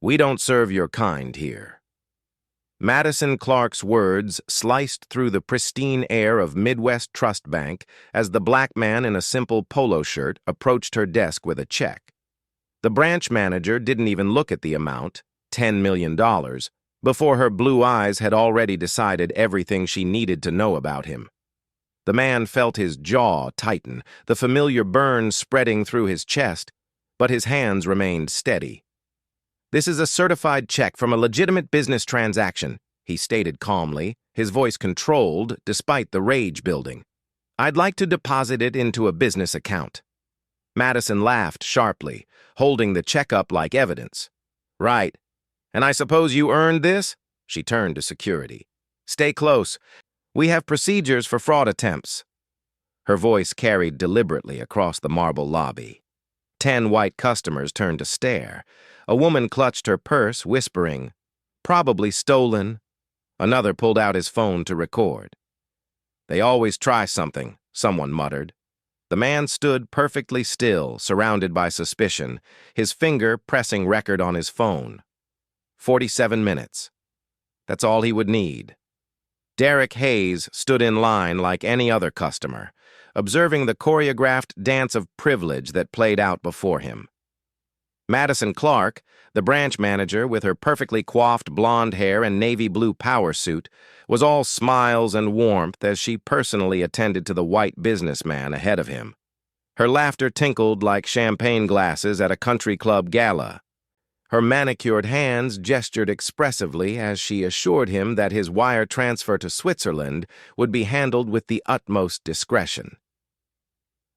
We don't serve your kind here." Madison Clark's words sliced through the pristine air of Midwest Trust Bank as the black man in a simple polo shirt approached her desk with a check. The branch manager didn't even look at the amount, $10 million, before her blue eyes had already decided everything she needed to know about him. The man felt his jaw tighten, the familiar burn spreading through his chest, but his hands remained steady. "This is a certified check from a legitimate business transaction," he stated calmly, his voice controlled despite the rage building. "I'd like to deposit it into a business account." Madison laughed sharply, holding the check up like evidence. "Right. And I suppose you earned this?" She turned to security. "Stay close. We have procedures for fraud attempts." Her voice carried deliberately across the marble lobby. 10 white customers turned to stare. A woman clutched her purse, whispering, "Probably stolen." Another pulled out his phone to record. "They always try something," someone muttered. The man stood perfectly still, surrounded by suspicion, his finger pressing record on his phone. 47 minutes. That's all he would need. Derrick Hayes stood in line like any other customer, observing the choreographed dance of privilege that played out before him. Madison Clark, the branch manager with her perfectly coiffed blonde hair and navy blue power suit, was all smiles and warmth as she personally attended to the white businessman ahead of him. Her laughter tinkled like champagne glasses at a country club gala. Her manicured hands gestured expressively as she assured him that his wire transfer to Switzerland would be handled with the utmost discretion.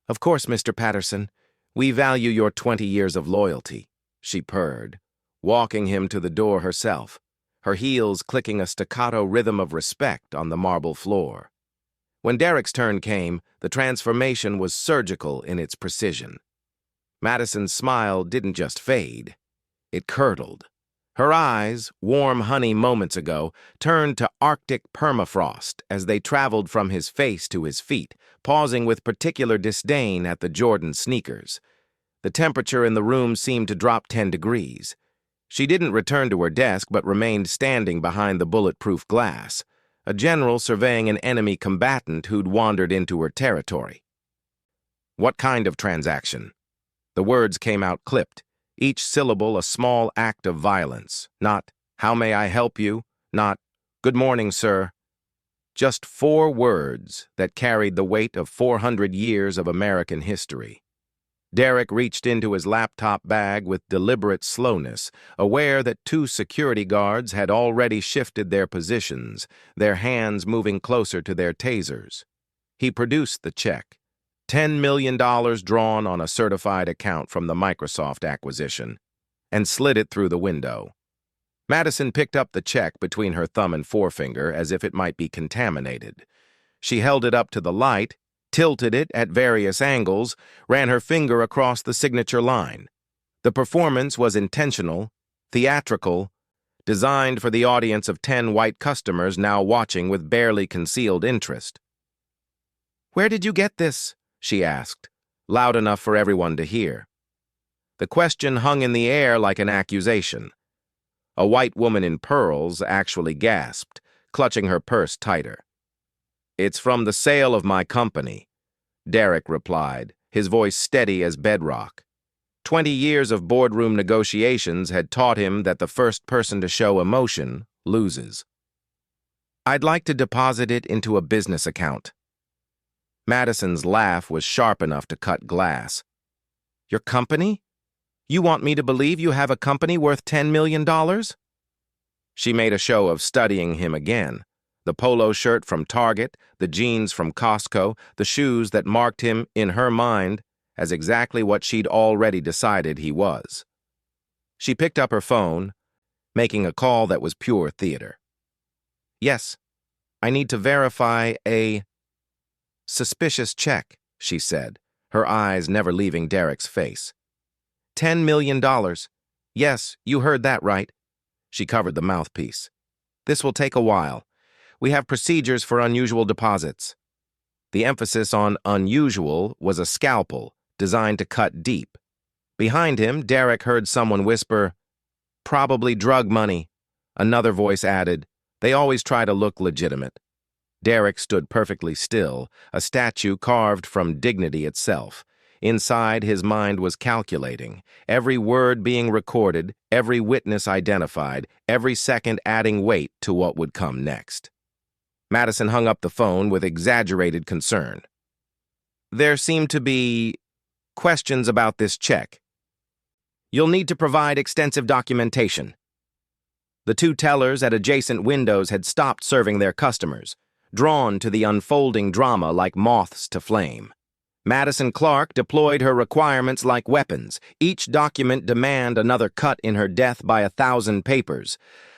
"Of course, Mr. Patterson. We value your 20 years of loyalty," she purred, walking him to the door herself, her heels clicking a staccato rhythm of respect on the marble floor. When Derrick's turn came, the transformation was surgical in its precision. Madison's smile didn't just fade. It curdled. Her eyes, warm honey moments ago, turned to Arctic permafrost as they traveled from his face to his feet, pausing with particular disdain at the Jordan sneakers. The temperature in the room seemed to drop 10 degrees. She didn't return to her desk but remained standing behind the bulletproof glass, a general surveying an enemy combatant who'd wandered into her territory. "What kind of transaction?" The words came out clipped, each syllable a small act of violence. Not, "How may I help you?" Not, "Good morning, sir." Just 4 words that carried the weight of 400 years of American history. Derrick reached into his laptop bag with deliberate slowness, aware that 2 security guards had already shifted their positions, their hands moving closer to their tasers. He produced the check. $10 million drawn on a certified account from the Microsoft acquisition, and slid it through the window. Madison picked up the check between her thumb and forefinger as if it might be contaminated. She held it up to the light, tilted it at various angles, ran her finger across the signature line. The performance was intentional, theatrical, designed for the audience of 10 white customers now watching with barely concealed interest. "Where did you get this?" she asked, loud enough for everyone to hear. The question hung in the air like an accusation. A white woman in pearls actually gasped, clutching her purse tighter. "It's from the sale of my company," Derrick replied, his voice steady as bedrock. 20 years of boardroom negotiations had taught him that the first person to show emotion loses. "I'd like to deposit it into a business account." Madison's laugh was sharp enough to cut glass. "Your company? You want me to believe you have a company worth $10 million? She made a show of studying him again. The polo shirt from Target, the jeans from Costco, the shoes that marked him, in her mind, as exactly what she'd already decided he was. She picked up her phone, making a call that was pure theater. "Yes, I need to verify a suspicious check," she said, her eyes never leaving Derrick's face. $10 million. Yes, you heard that right. She covered the mouthpiece. "This will take a while. We have procedures for unusual deposits." The emphasis on unusual was a scalpel designed to cut deep. Behind him, Derrick heard someone whisper, Probably drug money. Another voice added, they always try to look legitimate. Derrick stood perfectly still, a statue carved from dignity itself. Inside, his mind was calculating, every word being recorded, every witness identified, every second adding weight to what would come next. Madison hung up the phone with exaggerated concern. There seemed to be questions about this check. You'll need to provide extensive documentation. The two tellers at adjacent windows had stopped serving their customers, drawn to the unfolding drama like moths to flame. Madison Clark deployed her requirements like weapons. Each document demand another cut in her death by 1,000 papers.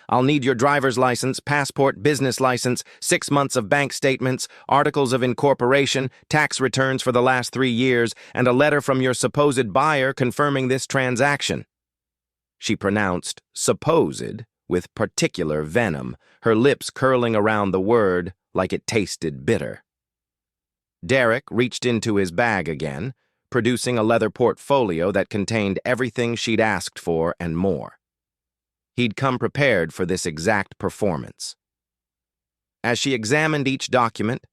I'll need your driver's license, passport, business license, 6 months of bank statements, articles of incorporation, tax returns for the last 3 years, and a letter from your supposed buyer confirming this transaction. She pronounced supposed with particular venom, her lips curling around the word like it tasted bitter. Derrick reached into his bag again, producing a leather portfolio that contained everything she'd asked for and more. He'd come prepared for this exact performance. As she examined each document,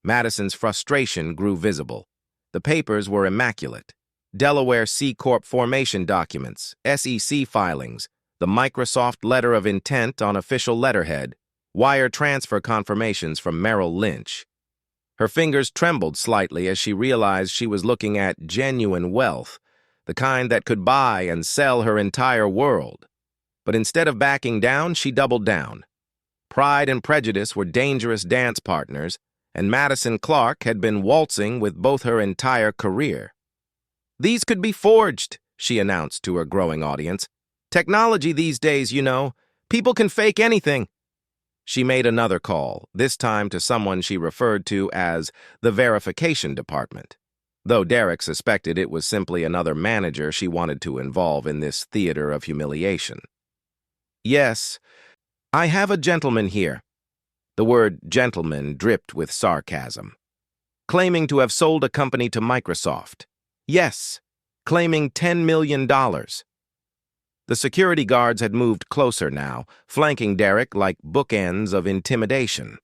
Madison's frustration grew visible. The papers were immaculate. Delaware C Corp formation documents, SEC filings, the Microsoft letter of intent on official letterhead, wire transfer confirmations from Merrill Lynch. Her fingers trembled slightly as she realized she was looking at genuine wealth, the kind that could buy and sell her entire world. But instead of backing down, she doubled down. Pride and prejudice were dangerous dance partners, and Madison Clark had been waltzing with both her entire career. These could be forged, she announced to her growing audience. Technology these days, you know. People can fake anything. She made another call, this time to someone she referred to as the verification department, though Derrick suspected it was simply another manager she wanted to involve in this theater of humiliation. Yes, I have a gentleman here. The word gentleman dripped with sarcasm. Claiming to have sold a company to Microsoft. Yes, claiming $10 million. The security guards had moved closer now, flanking Derrick like bookends of intimidation.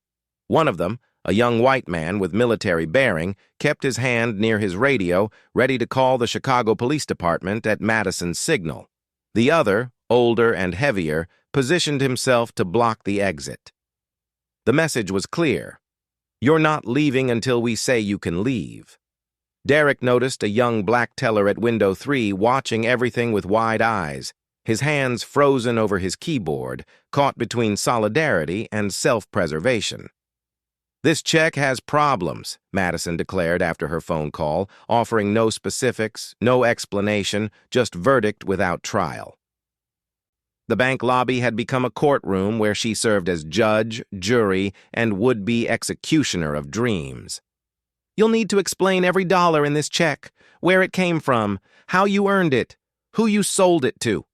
One of them, a young white man with military bearing, kept his hand near his radio, ready to call the Chicago Police Department at Madison's signal. The other, older and heavier, positioned himself to block the exit. The message was clear. You're not leaving until we say you can leave. Derrick noticed a young black teller at window 3 watching everything with wide eyes, his hands frozen over his keyboard, caught between solidarity and self-preservation. This check has problems, Madison declared after her phone call, offering no specifics, no explanation, just verdict without trial. The bank lobby had become a courtroom where she served as judge, jury, and would-be executioner of dreams. You'll need to explain every dollar in this check, where it came from, how you earned it, who you sold it to.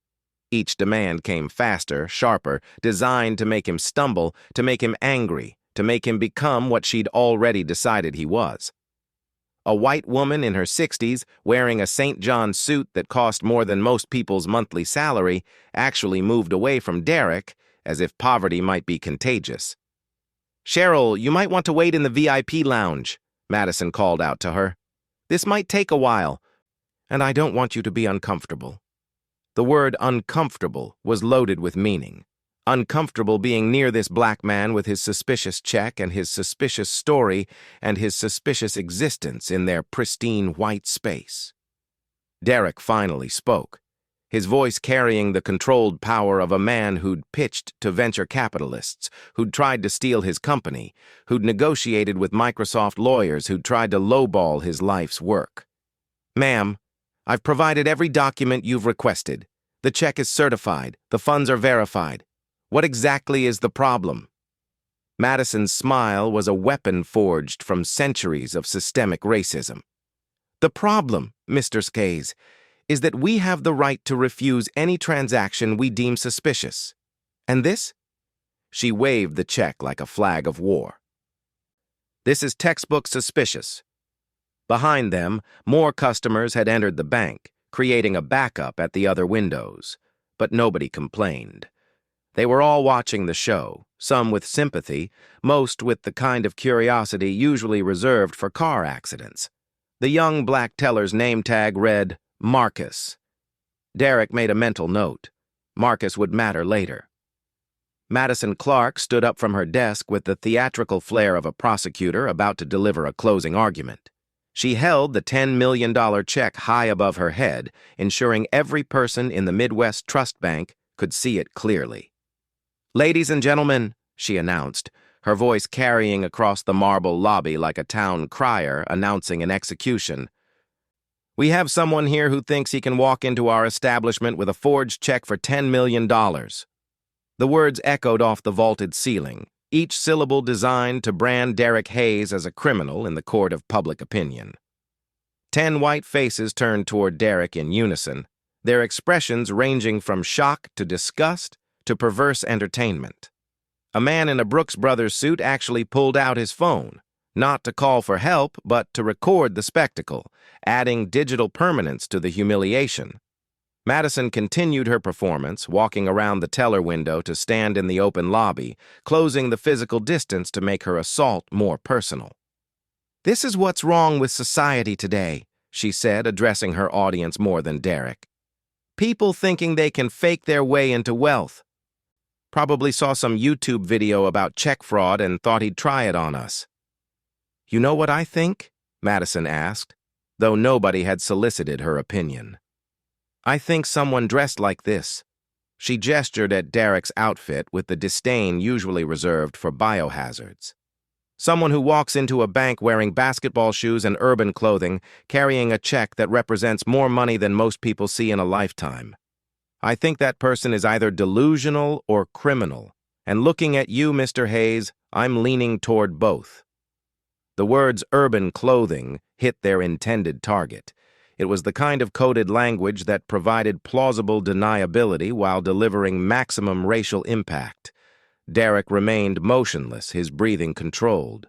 Each demand came faster, sharper, designed to make him stumble, to make him angry, to make him become what she'd already decided he was. A white woman in her 60s, wearing a St. John suit that cost more than most people's monthly salary, actually moved away from Derrick, as if poverty might be contagious. Cheryl, you might want to wait in the VIP lounge, Madison called out to her. This might take a while, and I don't want you to be uncomfortable. The word uncomfortable was loaded with meaning. Uncomfortable being near this black man with his suspicious check and his suspicious story and his suspicious existence in their pristine white space. Derrick finally spoke, his voice carrying the controlled power of a man who'd pitched to venture capitalists, who'd tried to steal his company, who'd negotiated with Microsoft lawyers, who'd tried to lowball his life's work. Ma'am, I've provided every document you've requested. The check is certified. The funds are verified. What exactly is the problem? Madison's smile was a weapon forged from centuries of systemic racism. The problem, Mr. Hayes, is that we have the right to refuse any transaction we deem suspicious. And this? She waved the check like a flag of war. This is textbook suspicious. Behind them, more customers had entered the bank, creating a backup at the other windows. but nobody complained. They were all watching the show, some with sympathy, most with the kind of curiosity usually reserved for car accidents. The young black teller's name tag read, Marcus. Derrick made a mental note. Marcus would matter later. Madison Clark stood up from her desk with the theatrical flair of a prosecutor about to deliver a closing argument. She held the $10 million check high above her head, ensuring every person in the Midwest Trust Bank could see it clearly. "Ladies and gentlemen," she announced, her voice carrying across the marble lobby like a town crier announcing an execution. "We have someone here who thinks he can walk into our establishment with a forged check for $10 million. The words echoed off the vaulted ceiling, each syllable designed to brand Derrick Hayes as a criminal in the court of public opinion. 10 white faces turned toward Derrick in unison, their expressions ranging from shock to disgust to perverse entertainment. A man in a Brooks Brothers suit actually pulled out his phone, not to call for help, but to record the spectacle, adding digital permanence to the humiliation. Madison continued her performance, walking around the teller window to stand in the open lobby, closing the physical distance to make her assault more personal. "This is what's wrong with society today," she said, addressing her audience more than Derrick. "People thinking they can fake their way into wealth. Probably saw some YouTube video about check fraud and thought he'd try it on us." "You know what I think?" Madison asked, though nobody had solicited her opinion. "I think someone dressed like this." She gestured at Derrick's outfit with the disdain usually reserved for biohazards. "Someone who walks into a bank wearing basketball shoes and urban clothing, carrying a check that represents more money than most people see in a lifetime. I think that person is either delusional or criminal, and looking at you, Mr. Hayes, I'm leaning toward both." The words urban clothing hit their intended target. It was the kind of coded language that provided plausible deniability while delivering maximum racial impact. Derrick remained motionless, his breathing controlled.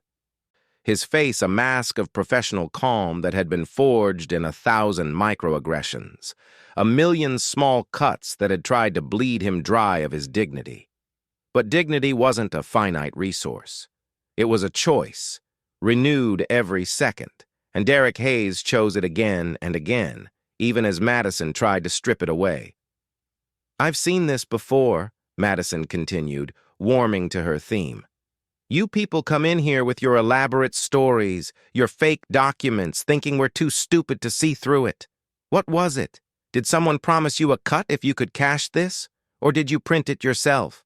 His face a mask of professional calm that had been forged in 1,000 microaggressions, a million small cuts that had tried to bleed him dry of his dignity. But dignity wasn't a finite resource. It was a choice, renewed every second. And Derrick Hayes chose it again and again, even as Madison tried to strip it away. "I've seen this before," Madison continued, warming to her theme. "You people come in here with your elaborate stories, your fake documents, thinking we're too stupid to see through it. What was it? Did someone promise you a cut if you could cash this? Or did you print it yourself?"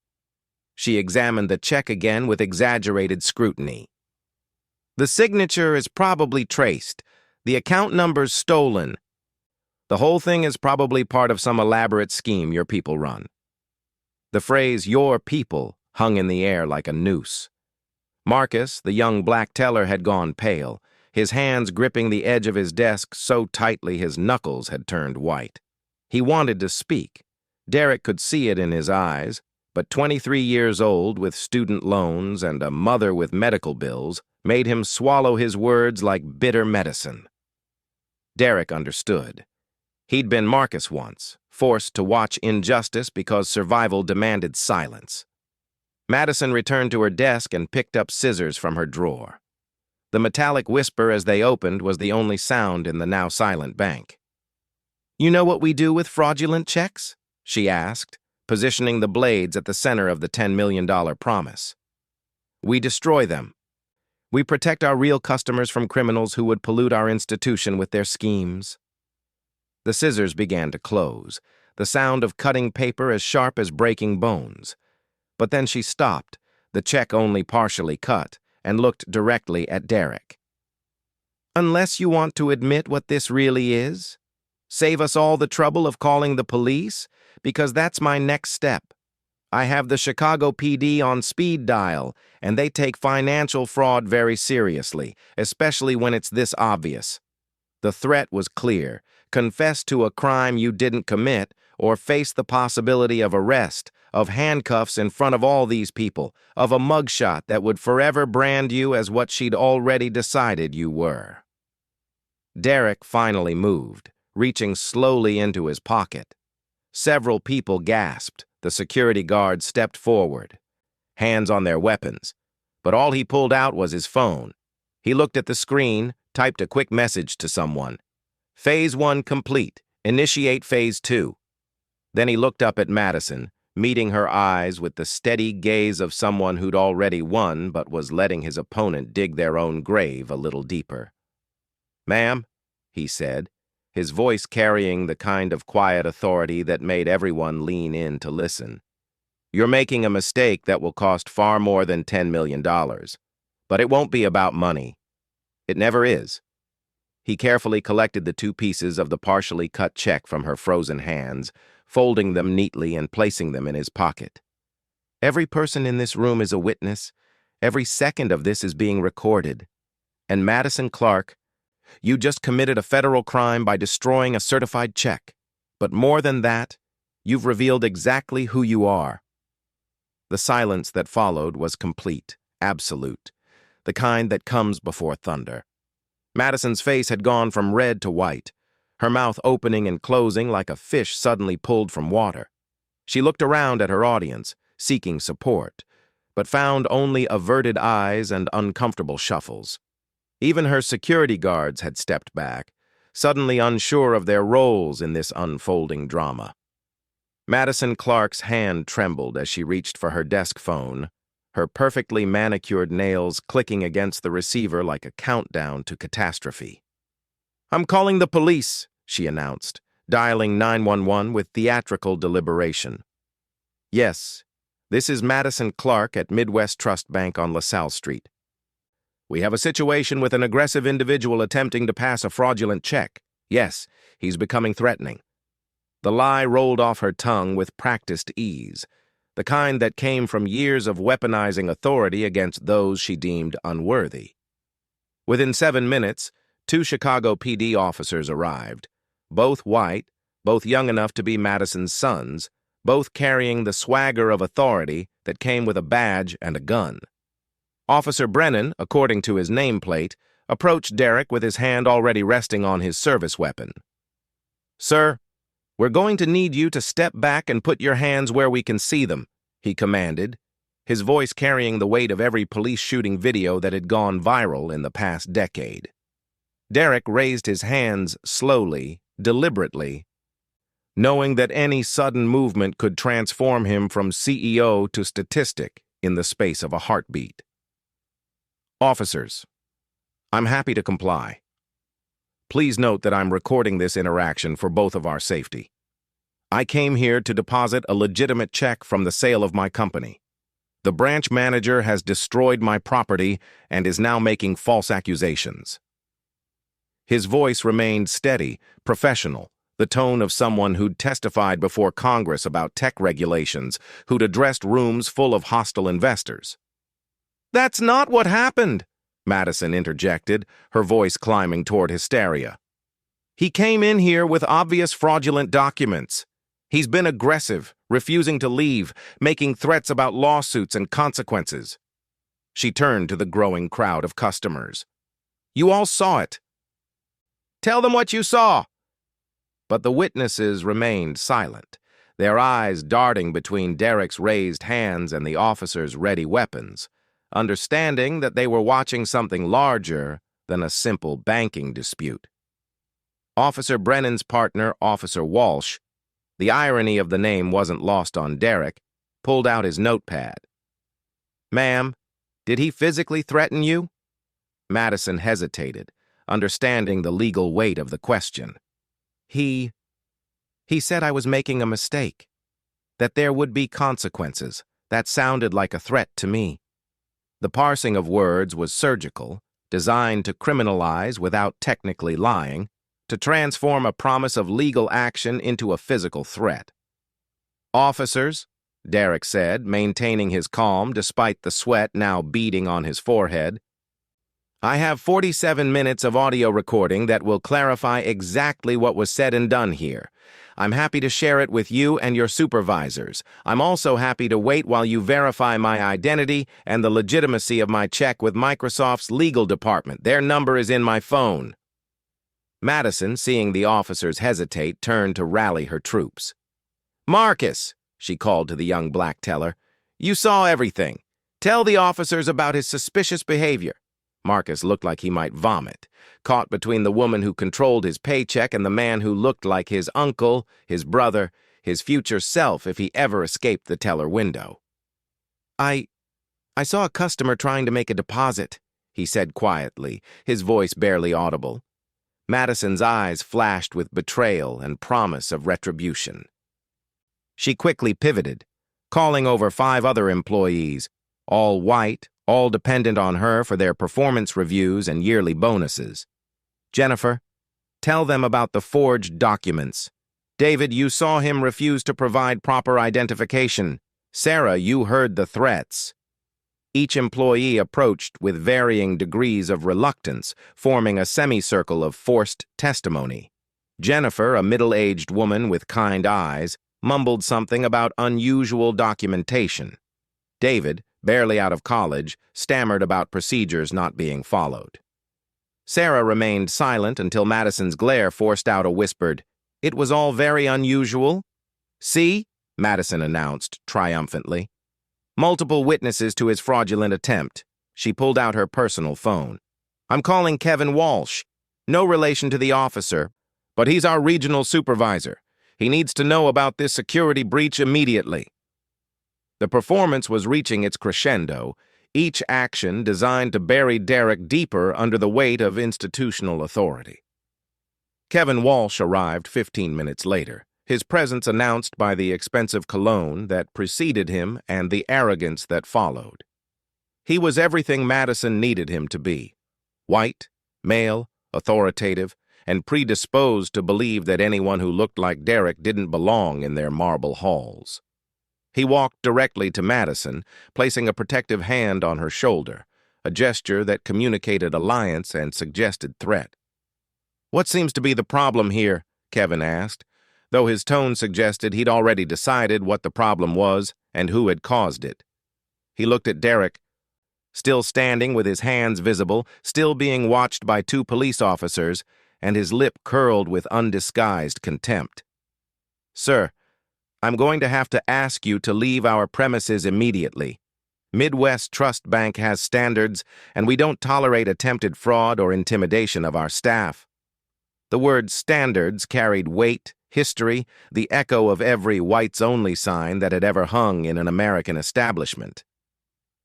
She examined the check again with exaggerated scrutiny. "The signature is probably traced. The account number's stolen. The whole thing is probably part of some elaborate scheme your people run." The phrase, "your people," hung in the air like a noose. Marcus, the young black teller, had gone pale, his hands gripping the edge of his desk so tightly his knuckles had turned white. He wanted to speak. Derrick could see it in his eyes, but 23 years old with student loans and a mother with medical bills made him swallow his words like bitter medicine. Derrick understood. He'd been Marcus once, forced to watch injustice because survival demanded silence. Madison returned to her desk and picked up scissors from her drawer. The metallic whisper as they opened was the only sound in the now silent bank. "You know what we do with fraudulent checks?" she asked, positioning the blades at the center of the $10 million promise. "We destroy them. We protect our real customers from criminals who would pollute our institution with their schemes." The scissors began to close, the sound of cutting paper as sharp as breaking bones. But then she stopped, the check only partially cut, and looked directly at Derrick. "Unless you want to admit what this really is, save us all the trouble of calling the police, because that's my next step. I have the Chicago PD on speed dial, and they take financial fraud very seriously, especially when it's this obvious." The threat was clear: confess to a crime you didn't commit, or face the possibility of arrest, of handcuffs in front of all these people, of a mugshot that would forever brand you as what she'd already decided you were. Derrick finally moved, reaching slowly into his pocket. Several people gasped. The security guards stepped forward, hands on their weapons. But all he pulled out was his phone. He looked at the screen, typed a quick message to someone. Phase 1 complete. Initiate Phase 2. Then he looked up at Madison, meeting her eyes with the steady gaze of someone who'd already won but was letting his opponent dig their own grave a little deeper. "Ma'am," he said, his voice carrying the kind of quiet authority that made everyone lean in to listen. "You're making a mistake that will cost far more than $10 million. But it won't be about money. It never is." He carefully collected the 2 pieces of the partially cut check from her frozen hands, folding them neatly and placing them in his pocket. "Every person in this room is a witness. Every second of this is being recorded. And Madison Clark, you just committed a federal crime by destroying a certified check. But more than that, you've revealed exactly who you are." The silence that followed was complete, absolute, the kind that comes before thunder. Madison's face had gone from red to white, her mouth opening and closing like a fish suddenly pulled from water. She looked around at her audience, seeking support, but found only averted eyes and uncomfortable shuffles. Even her security guards had stepped back, suddenly unsure of their roles in this unfolding drama. Madison Clark's hand trembled as she reached for her desk phone, her perfectly manicured nails clicking against the receiver like a countdown to catastrophe. "I'm calling the police," she announced, dialing 911 with theatrical deliberation. "Yes, this is Madison Clark at Midwest Trust Bank on LaSalle Street. We have a situation with an aggressive individual attempting to pass a fraudulent check. Yes, he's becoming threatening." The lie rolled off her tongue with practiced ease, the kind that came from years of weaponizing authority against those she deemed unworthy. Within 7 minutes, 2 Chicago PD officers arrived, both white, both young enough to be Madison's sons, both carrying the swagger of authority that came with a badge and a gun. Officer Brennan, according to his nameplate, approached Derrick with his hand already resting on his service weapon. "Sir, we're going to need you to step back and put your hands where we can see them," he commanded, his voice carrying the weight of every police shooting video that had gone viral in the past decade. Derrick raised his hands slowly, deliberately, knowing that any sudden movement could transform him from CEO to statistic in the space of a heartbeat. "Officers, I'm happy to comply. Please note that I'm recording this interaction for both of our safety. I came here to deposit a legitimate check from the sale of my company. The branch manager has destroyed my property and is now making false accusations." His voice remained steady, professional, the tone of someone who'd testified before Congress about tech regulations, who'd addressed rooms full of hostile investors. "That's not what happened," Madison interjected, her voice climbing toward hysteria. "He came in here with obvious fraudulent documents. He's been aggressive, refusing to leave, making threats about lawsuits and consequences." She turned to the growing crowd of customers. "You all saw it. Tell them what you saw." But the witnesses remained silent, their eyes darting between Derrick's raised hands and the officers' ready weapons, understanding that they were watching something larger than a simple banking dispute. Officer Brennan's partner, Officer Walsh, the irony of the name wasn't lost on Derrick, pulled out his notepad. "Ma'am, did he physically threaten you?" Madison hesitated, understanding the legal weight of the question. He said I was making a mistake, that there would be consequences. That sounded like a threat to me." The parsing of words was surgical, designed to criminalize without technically lying, to transform a promise of legal action into a physical threat. "Officers," Derrick said, maintaining his calm despite the sweat now beading on his forehead, "I have 47 minutes of audio recording that will clarify exactly what was said and done here. I'm happy to share it with you and your supervisors. I'm also happy to wait while you verify my identity and the legitimacy of my check with Microsoft's legal department. Their number is in my phone." Madison, seeing the officers hesitate, turned to rally her troops. "Marcus," she called to the young black teller, "you saw everything. Tell the officers about his suspicious behavior." Marcus looked like he might vomit, caught between the woman who controlled his paycheck and the man who looked like his uncle, his brother, his future self if he ever escaped the teller window. I saw a customer trying to make a deposit," he said quietly, his voice barely audible. Madison's eyes flashed with betrayal and promise of retribution. She quickly pivoted, calling over 5 other employees, all white, all dependent on her for their performance reviews and yearly bonuses. "Jennifer, tell them about the forged documents. David, you saw him refuse to provide proper identification. Sarah, you heard the threats." Each employee approached with varying degrees of reluctance, forming a semicircle of forced testimony. Jennifer, a middle-aged woman with kind eyes, mumbled something about unusual documentation. David, barely out of college, stammered about procedures not being followed. Sarah remained silent until Madison's glare forced out a whispered, "It was all very unusual." "See?" Madison announced triumphantly. "Multiple witnesses to his fraudulent attempt." She pulled out her personal phone. "I'm calling Kevin Walsh. No relation to the officer, but he's our regional supervisor. He needs to know about this security breach immediately." The performance was reaching its crescendo, each action designed to bury Derrick deeper under the weight of institutional authority. Kevin Walsh arrived 15 minutes later, his presence announced by the expensive cologne that preceded him and the arrogance that followed. He was everything Madison needed him to be: white, male, authoritative, and predisposed to believe that anyone who looked like Derrick didn't belong in their marble halls. He walked directly to Madison, placing a protective hand on her shoulder, a gesture that communicated alliance and suggested threat. "What seems to be the problem here?" Kevin asked, though his tone suggested he'd already decided what the problem was and who had caused it. He looked at Derrick, still standing with his hands visible, still being watched by 2 police officers, and his lip curled with undisguised contempt. "Sir, I'm going to have to ask you to leave our premises immediately. Midwest Trust Bank has standards, and we don't tolerate attempted fraud or intimidation of our staff." The word standards carried weight, history, the echo of every whites-only sign that had ever hung in an American establishment.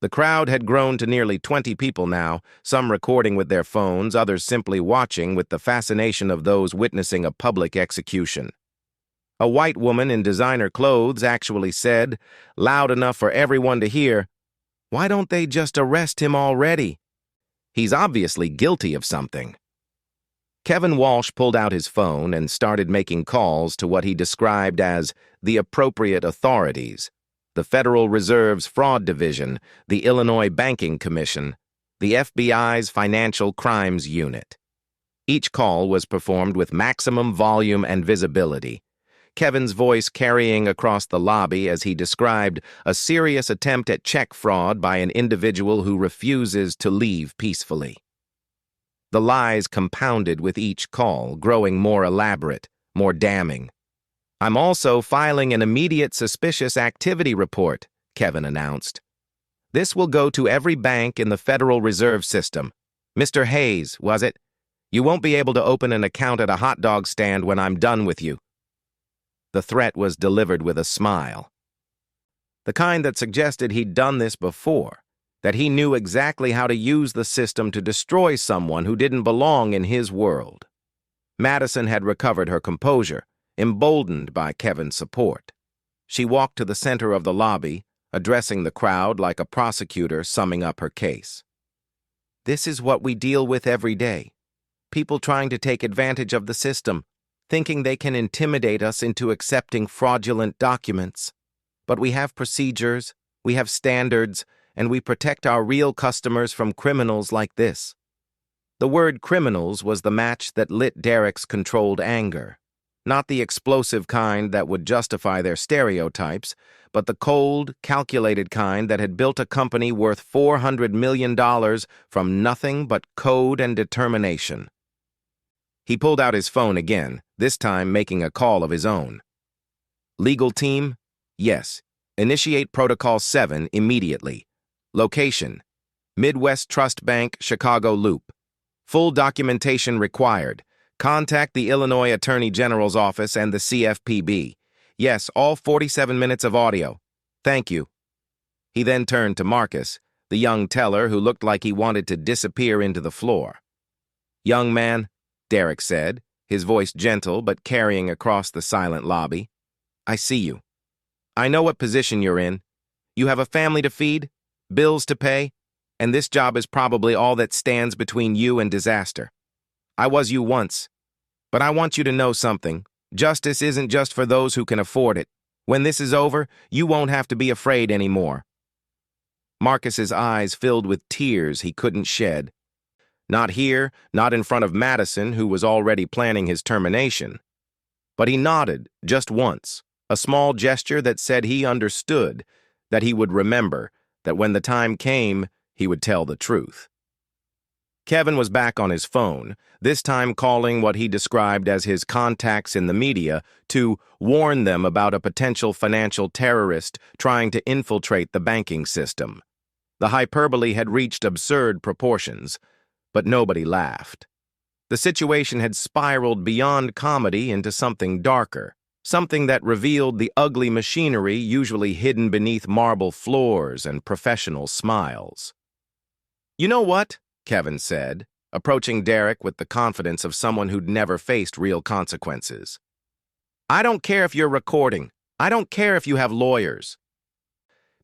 The crowd had grown to nearly 20 people now, some recording with their phones, others simply watching with the fascination of those witnessing a public execution. A white woman in designer clothes actually said, loud enough for everyone to hear, "Why don't they just arrest him already? He's obviously guilty of something." Kevin Walsh pulled out his phone and started making calls to what he described as the appropriate authorities: the Federal Reserve's Fraud Division, the Illinois Banking Commission, the FBI's Financial Crimes Unit. Each call was performed with maximum volume and visibility, Kevin's voice carrying across the lobby as he described a serious attempt at check fraud by an individual who refuses to leave peacefully. The lies compounded with each call, growing more elaborate, more damning. "I'm also filing an immediate suspicious activity report," Kevin announced. "This will go to every bank in the Federal Reserve System. Mr. Hayes, was it? You won't be able to open an account at a hot dog stand when I'm done with you." The threat was delivered with a smile, the kind that suggested he'd done this before, that he knew exactly how to use the system to destroy someone who didn't belong in his world. Madison had recovered her composure, emboldened by Kevin's support. She walked to the center of the lobby, addressing the crowd like a prosecutor summing up her case. "This is what we deal with every day. People trying to take advantage of the system, thinking they can intimidate us into accepting fraudulent documents. But we have procedures, we have standards, and we protect our real customers from criminals like this." The word criminals was the match that lit Derrick's controlled anger. Not the explosive kind that would justify their stereotypes, but the cold, calculated kind that had built a company worth $400 million from nothing but code and determination. He pulled out his phone again, this time making a call of his own. Legal team? Yes. Initiate Protocol 7 immediately. Location: Midwest Trust Bank, Chicago Loop. Full documentation required. Contact the Illinois Attorney General's office and the CFPB. Yes, all 47 minutes of audio. Thank you. He then turned to Marcus, the young teller who looked like he wanted to disappear into the floor. "Young man," Derrick said, his voice gentle but carrying across the silent lobby, "I see you. I know what position you're in. You have a family to feed, bills to pay, and this job is probably all that stands between you and disaster. I was you once, but I want you to know something. Justice isn't just for those who can afford it. When this is over, you won't have to be afraid anymore." Marcus's eyes filled with tears he couldn't shed. Not here, not in front of Madison, who was already planning his termination. But he nodded, just once, a small gesture that said he understood, that he would remember, that when the time came, he would tell the truth. Kevin was back on his phone, this time calling what he described as his contacts in the media to warn them about a potential financial terrorist trying to infiltrate the banking system. The hyperbole had reached absurd proportions, but nobody laughed. The situation had spiraled beyond comedy into something darker, something that revealed the ugly machinery usually hidden beneath marble floors and professional smiles. "You know what?" Kevin said, approaching Derrick with the confidence of someone who'd never faced real consequences. "I don't care if you're recording. I don't care if you have lawyers.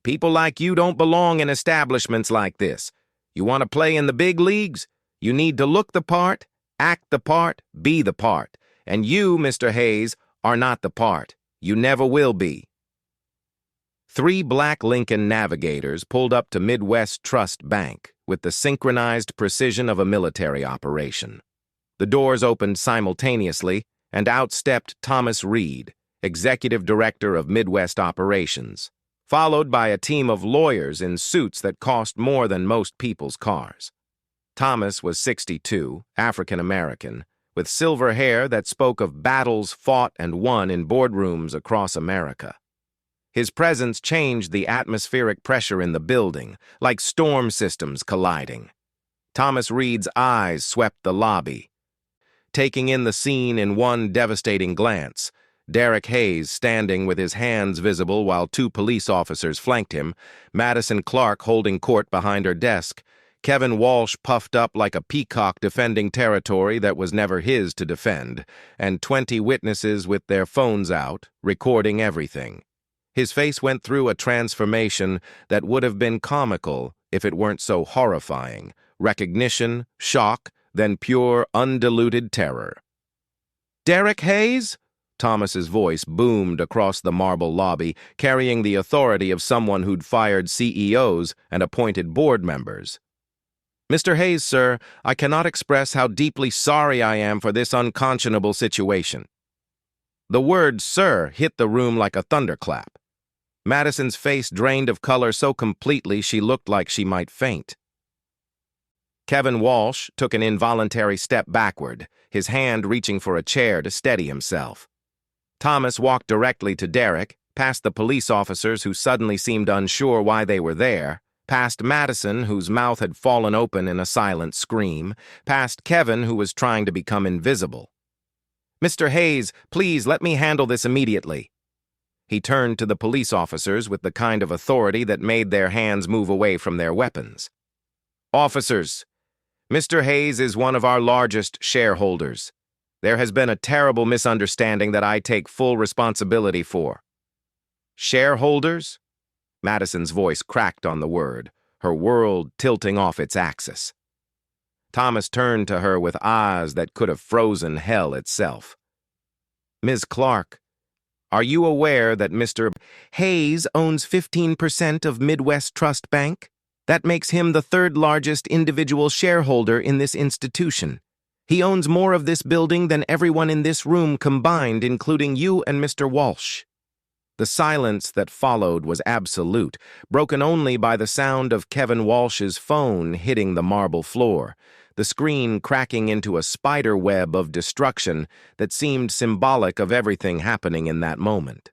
People like you don't belong in establishments like this. You want to play in the big leagues? You need to look the part, act the part, be the part. And you, Mr. Hayes, are not the part. You never will be." 3 black Lincoln Navigators pulled up to Midwest Trust Bank with the synchronized precision of a military operation. The doors opened simultaneously, and out stepped Thomas Reed, Executive Director of Midwest Operations, followed by a team of lawyers in suits that cost more than most people's cars. Thomas was 62, African-American, with silver hair that spoke of battles fought and won in boardrooms across America. His presence changed the atmospheric pressure in the building, like storm systems colliding. Thomas Reed's eyes swept the lobby, taking in the scene in one devastating glance. Derrick Hayes standing with his hands visible while 2 police officers flanked him, Madison Clark holding court behind her desk, Kevin Walsh puffed up like a peacock defending territory that was never his to defend, and 20 witnesses with their phones out, recording everything. His face went through a transformation that would have been comical if it weren't so horrifying. Recognition, shock, then pure, undiluted terror. "Derrick Hayes?" Thomas's voice boomed across the marble lobby, carrying the authority of someone who'd fired CEOs and appointed board members. "Mr. Hayes, sir, I cannot express how deeply sorry I am for this unconscionable situation." The word "sir" hit the room like a thunderclap. Madison's face drained of color so completely she looked like she might faint. Kevin Walsh took an involuntary step backward, his hand reaching for a chair to steady himself. Thomas walked directly to Derrick, past the police officers who suddenly seemed unsure why they were there, past Madison, whose mouth had fallen open in a silent scream, past Kevin, who was trying to become invisible. "Mr. Hayes, please let me handle this immediately." He turned to the police officers with the kind of authority that made their hands move away from their weapons. "Officers, Mr. Hayes is one of our largest shareholders. There has been a terrible misunderstanding that I take full responsibility for." "Shareholders?" Madison's voice cracked on the word, her world tilting off its axis. Thomas turned to her with eyes that could have frozen hell itself. "Ms. Clark, are you aware that Mr. Hayes owns 15% of Midwest Trust Bank? That makes him the 3rd largest individual shareholder in this institution. He owns more of this building than everyone in this room combined, including you and Mr. Walsh." The silence that followed was absolute, broken only by the sound of Kevin Walsh's phone hitting the marble floor, the screen cracking into a spider web of destruction that seemed symbolic of everything happening in that moment.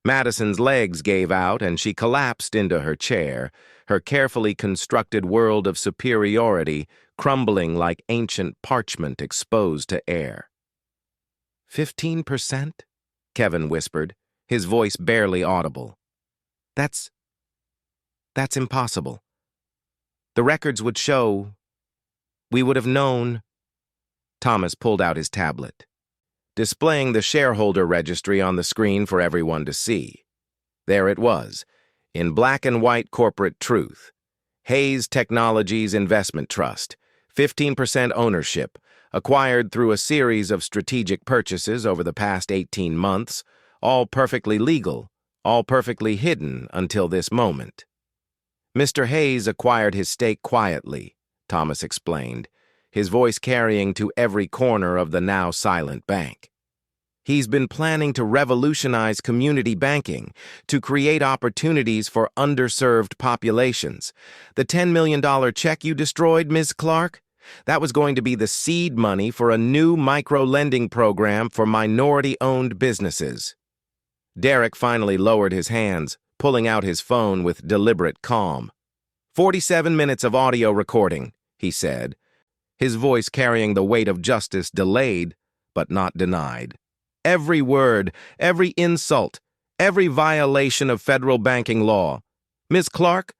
Madison's legs gave out and she collapsed into her chair, her carefully constructed world of superiority crumbling like ancient parchment exposed to air. 15%? Kevin whispered, his voice barely audible. That's impossible. The records would show. We would have known. Thomas pulled out his tablet, displaying the shareholder registry on the screen for everyone to see. There it was, in black and white corporate truth. Hayes Technologies Investment Trust, 15% ownership, acquired through a series of strategic purchases over the past 18 months, all perfectly legal, all perfectly hidden until this moment. Mr. Hayes acquired his stake quietly, Thomas explained, his voice carrying to every corner of the now silent bank. He's been planning to revolutionize community banking, to create opportunities for underserved populations. The $10 million check you destroyed, Ms. Clark? That was going to be the seed money for a new micro-lending program for minority-owned businesses. Derrick finally lowered his hands, pulling out his phone with deliberate calm. 47 minutes of audio recording, he said, his voice carrying the weight of justice delayed, but not denied. Every word, every insult, every violation of federal banking law. Ms. Clark,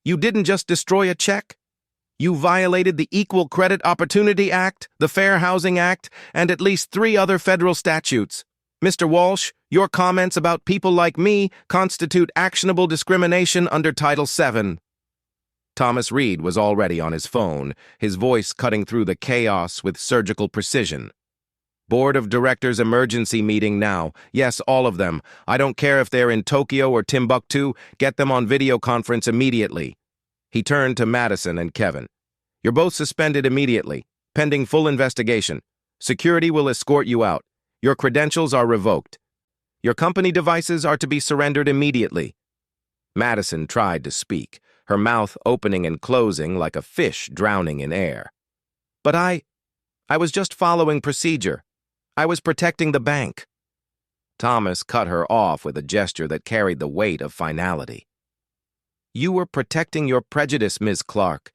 you didn't just destroy a check. You violated the Equal Credit Opportunity Act, the Fair Housing Act, and at least 3 other federal statutes. Mr. Walsh, your comments about people like me constitute actionable discrimination under Title VII. Thomas Reed was already on his phone, his voice cutting through the chaos with surgical precision. Board of Directors emergency meeting now. Yes, all of them. I don't care if they're in Tokyo or Timbuktu. Get them on video conference immediately. He turned to Madison and Kevin. You're both suspended immediately, pending full investigation. Security will escort you out. Your credentials are revoked. Your company devices are to be surrendered immediately. Madison tried to speak, her mouth opening and closing like a fish drowning in air. But I was just following procedure. I was protecting the bank. Thomas cut her off with a gesture that carried the weight of finality. You were protecting your prejudice, Ms. Clark,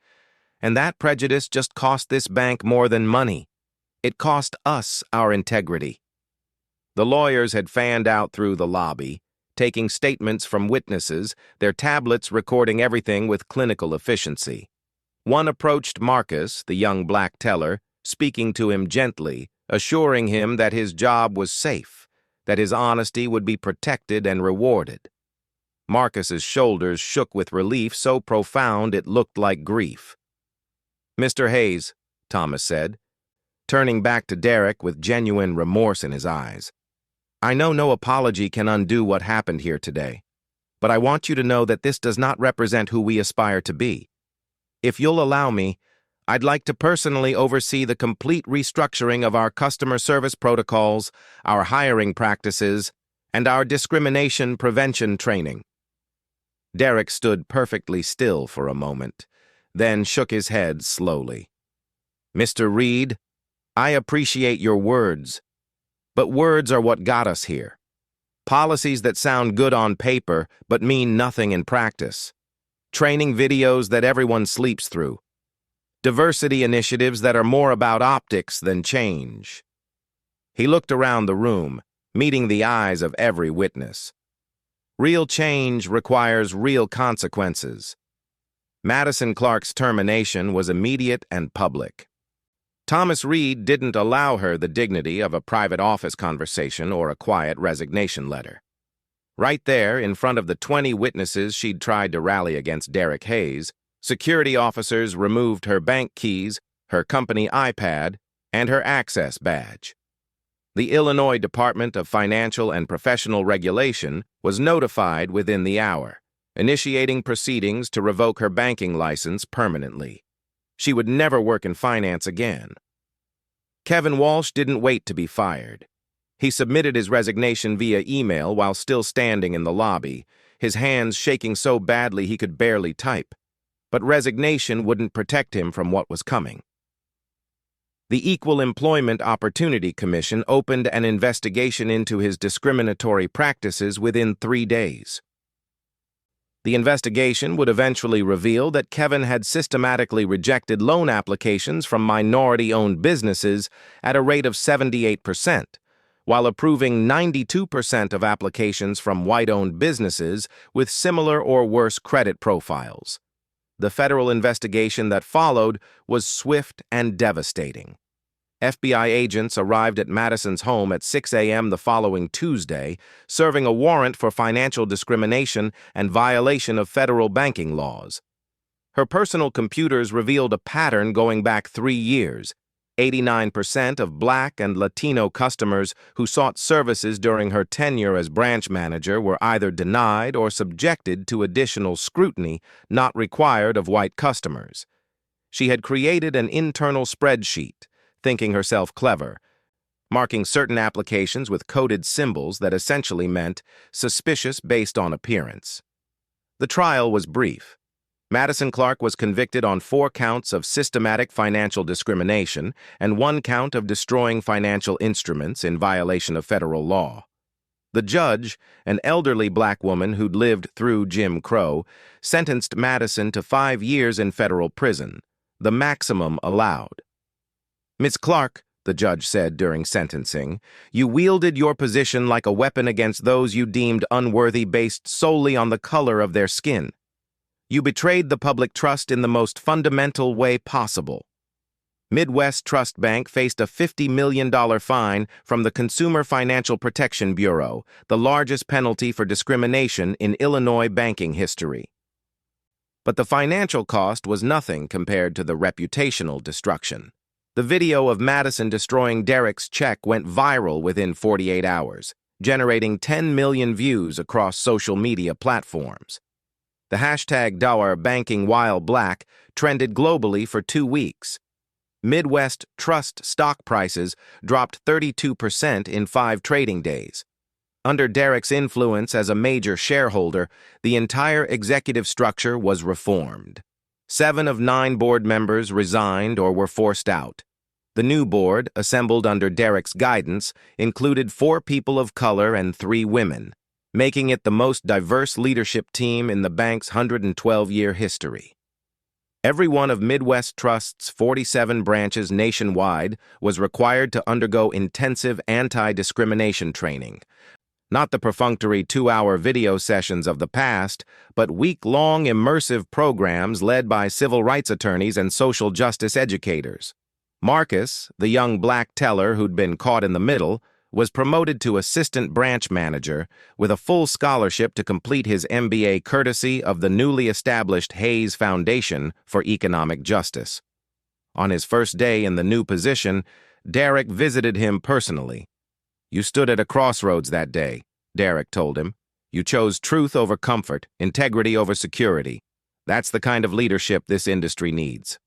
and that prejudice just cost this bank more than money. It cost us our integrity. The lawyers had fanned out through the lobby, taking statements from witnesses, their tablets recording everything with clinical efficiency. One approached Marcus, the young black teller, speaking to him gently, assuring him that his job was safe, that his honesty would be protected and rewarded. Marcus's shoulders shook with relief so profound it looked like grief. Mr. Hayes, Thomas said, turning back to Derrick with genuine remorse in his eyes. I know no apology can undo what happened here today, but I want you to know that this does not represent who we aspire to be. If you'll allow me, I'd like to personally oversee the complete restructuring of our customer service protocols, our hiring practices, and our discrimination prevention training. Derrick stood perfectly still for a moment, then shook his head slowly. Mr. Reed, I appreciate your words, but words are what got us here. Policies that sound good on paper but mean nothing in practice. Training videos that everyone sleeps through. Diversity initiatives that are more about optics than change. He looked around the room, meeting the eyes of every witness. Real change requires real consequences. Madison Clark's termination was immediate and public. Thomas Reed didn't allow her the dignity of a private office conversation or a quiet resignation letter. Right there, in front of the 20 witnesses she'd tried to rally against Derrick Hayes, security officers removed her bank keys, her company iPad, and her access badge. The Illinois Department of Financial and Professional Regulation was notified within the hour, initiating proceedings to revoke her banking license permanently. She would never work in finance again. Kevin Walsh didn't wait to be fired. He submitted his resignation via email while still standing in the lobby, his hands shaking so badly he could barely type. But resignation wouldn't protect him from what was coming. The Equal Employment Opportunity Commission opened an investigation into his discriminatory practices within 3 days. The investigation would eventually reveal that Kevin had systematically rejected loan applications from minority-owned businesses at a rate of 78%, while approving 92% of applications from white-owned businesses with similar or worse credit profiles. The federal investigation that followed was swift and devastating. FBI agents arrived at Madison's home at 6 a.m. the following Tuesday, serving a warrant for financial discrimination and violation of federal banking laws. Her personal computers revealed a pattern going back 3 years. 89% of Black and Latino customers who sought services during her tenure as branch manager were either denied or subjected to additional scrutiny not required of white customers. She had created an internal spreadsheet, thinking herself clever, marking certain applications with coded symbols that essentially meant suspicious based on appearance. The trial was brief. Madison Clark was convicted on 4 counts of systematic financial discrimination and 1 count of destroying financial instruments in violation of federal law. The judge, an elderly Black woman who'd lived through Jim Crow, sentenced Madison to 5 years in federal prison, the maximum allowed. "Ms. Clark," the judge said during sentencing, "you wielded your position like a weapon against those you deemed unworthy based solely on the color of their skin. You betrayed the public trust in the most fundamental way possible." Midwest Trust Bank faced a $50 million fine from the Consumer Financial Protection Bureau, the largest penalty for discrimination in Illinois banking history. But the financial cost was nothing compared to the reputational destruction. The video of Madison destroying Derrick's check went viral within 48 hours, generating 10 million views across social media platforms. The hashtag #DourBankingWhileBlack trended globally for 2 weeks. Midwest Trust stock prices dropped 32% in 5 trading days. Under Derrick's influence as a major shareholder, the entire executive structure was reformed. 7 of 9 board members resigned or were forced out. The new board, assembled under Derrick's guidance, included 4 people of color and 3 women, making it the most diverse leadership team in the bank's 112-year history. Every one of Midwest Trust's 47 branches nationwide was required to undergo intensive anti-discrimination training. Not the perfunctory 2-hour video sessions of the past, but week-long immersive programs led by civil rights attorneys and social justice educators. Marcus, the young Black teller who'd been caught in the middle, was promoted to assistant branch manager with a full scholarship to complete his MBA courtesy of the newly established Hayes Foundation for Economic Justice. On his first day in the new position, Derrick visited him personally. "You stood at a crossroads that day," Derrick told him. "You chose truth over comfort, integrity over security. That's the kind of leadership this industry needs."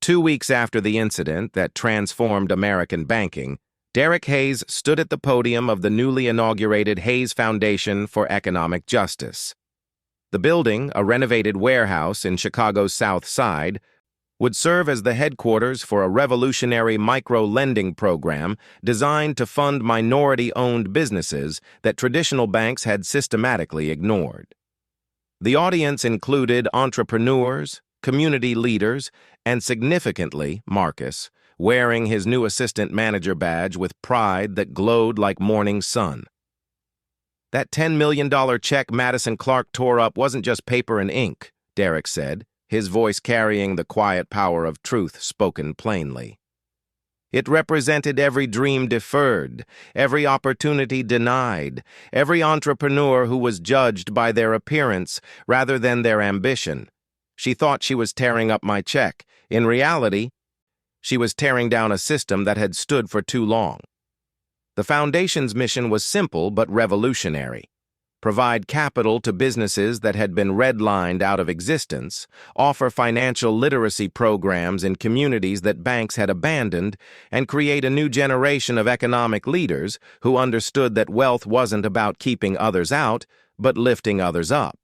2 weeks after the incident that transformed American banking, Derrick Hayes stood at the podium of the newly inaugurated Hayes Foundation for Economic Justice. The building, a renovated warehouse in Chicago's South Side, would serve as the headquarters for a revolutionary micro-lending program designed to fund minority-owned businesses that traditional banks had systematically ignored. The audience included entrepreneurs, community leaders, and significantly, Marcus, wearing his new assistant manager badge with pride that glowed like morning sun. "That $10 million check Madison Clark tore up wasn't just paper and ink," Derrick said, his voice carrying the quiet power of truth spoken plainly. "It represented every dream deferred, every opportunity denied, every entrepreneur who was judged by their appearance rather than their ambition. She thought she was tearing up my check. In reality, she was tearing down a system that had stood for too long." The foundation's mission was simple but revolutionary. Provide capital to businesses that had been redlined out of existence, offer financial literacy programs in communities that banks had abandoned, and create a new generation of economic leaders who understood that wealth wasn't about keeping others out, but lifting others up.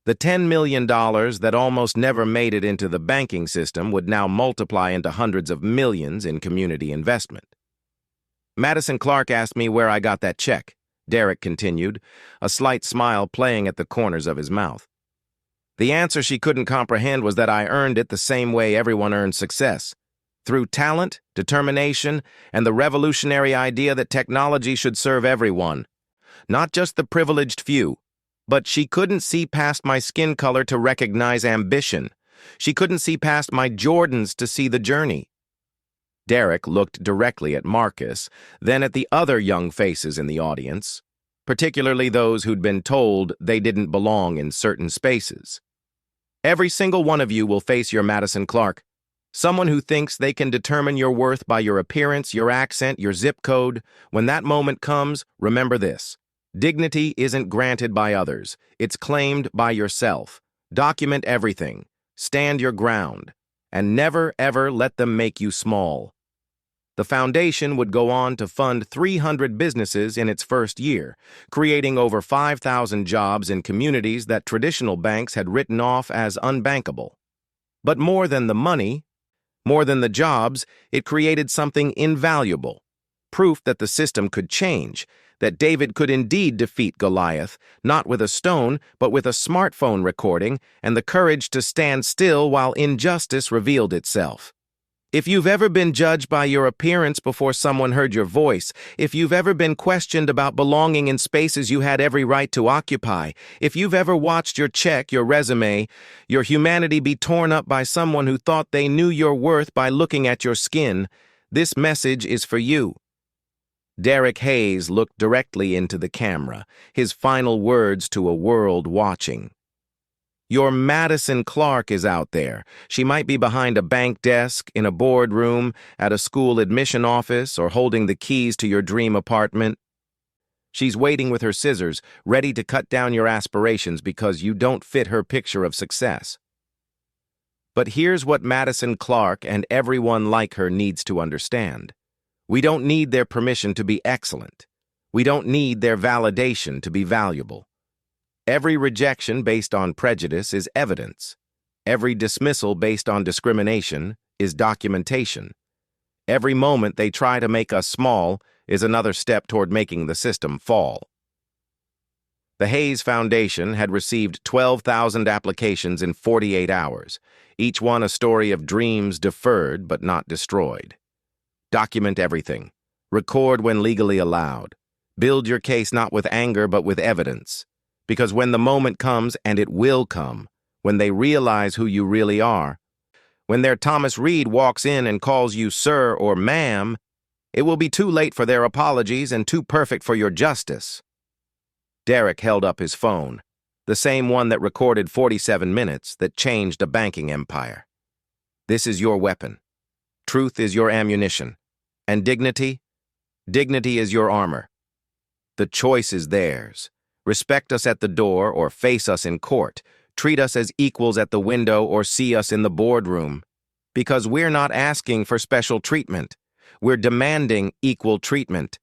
The $10 million that almost never made it into the banking system would now multiply into hundreds of millions in community investment. Madison Clark asked me where I got that check, Derrick continued, a slight smile playing at the corners of his mouth. The answer she couldn't comprehend was that I earned it the same way everyone earns success, through talent, determination, and the revolutionary idea that technology should serve everyone, not just the privileged few. But she couldn't see past my skin color to recognize ambition. She couldn't see past my Jordans to see the journey. Derrick looked directly at Marcus, then at the other young faces in the audience, particularly those who'd been told they didn't belong in certain spaces. Every single one of you will face your Madison Clark, someone who thinks they can determine your worth by your appearance, your accent, your zip code. When that moment comes, remember this. Dignity isn't granted by others. It's claimed by yourself. Document everything. Stand your ground. And never, ever let them make you small. The foundation would go on to fund 300 businesses in its first year, creating over 5,000 jobs in communities that traditional banks had written off as unbankable. But more than the money, more than the jobs, it created something invaluable. Proof that the system could change, that David could indeed defeat Goliath, not with a stone, but with a smartphone recording, and the courage to stand still while injustice revealed itself. If you've ever been judged by your appearance before someone heard your voice, if you've ever been questioned about belonging in spaces you had every right to occupy, if you've ever watched your check, your resume, your humanity be torn up by someone who thought they knew your worth by looking at your skin, this message is for you. Derrick Hayes looked directly into the camera, his final words to a world watching. Your Madison Clark is out there. She might be behind a bank desk, in a boardroom, at a school admission office, or holding the keys to your dream apartment. She's waiting with her scissors, ready to cut down your aspirations because you don't fit her picture of success. But here's what Madison Clark and everyone like her needs to understand. We don't need their permission to be excellent. We don't need their validation to be valuable. Every rejection based on prejudice is evidence. Every dismissal based on discrimination is documentation. Every moment they try to make us small is another step toward making the system fall. The Hayes Foundation had received 12,000 applications in 48 hours, each one a story of dreams deferred but not destroyed. Document everything. Record when legally allowed. Build your case not with anger but with evidence. Because when the moment comes, and it will come, when they realize who you really are, when their Thomas Reed walks in and calls you sir or ma'am, it will be too late for their apologies and too perfect for your justice. Derrick held up his phone, the same one that recorded 47 minutes that changed a banking empire. This is your weapon. Truth is your ammunition. And dignity? Dignity is your armor. The choice is theirs. Respect us at the door or face us in court. Treat us as equals at the window or see us in the boardroom. Because we're not asking for special treatment. We're demanding equal treatment.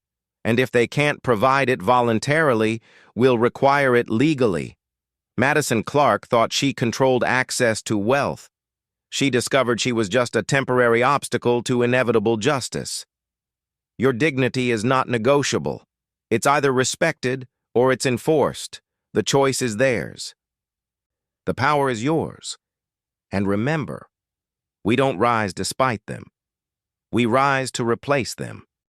And if they can't provide it voluntarily, we'll require it legally. Madison Clark thought she controlled access to wealth. She discovered she was just a temporary obstacle to inevitable justice. Your dignity is not negotiable. It's either respected or it's enforced. The choice is theirs. The power is yours. And remember, we don't rise despite them. We rise to replace them.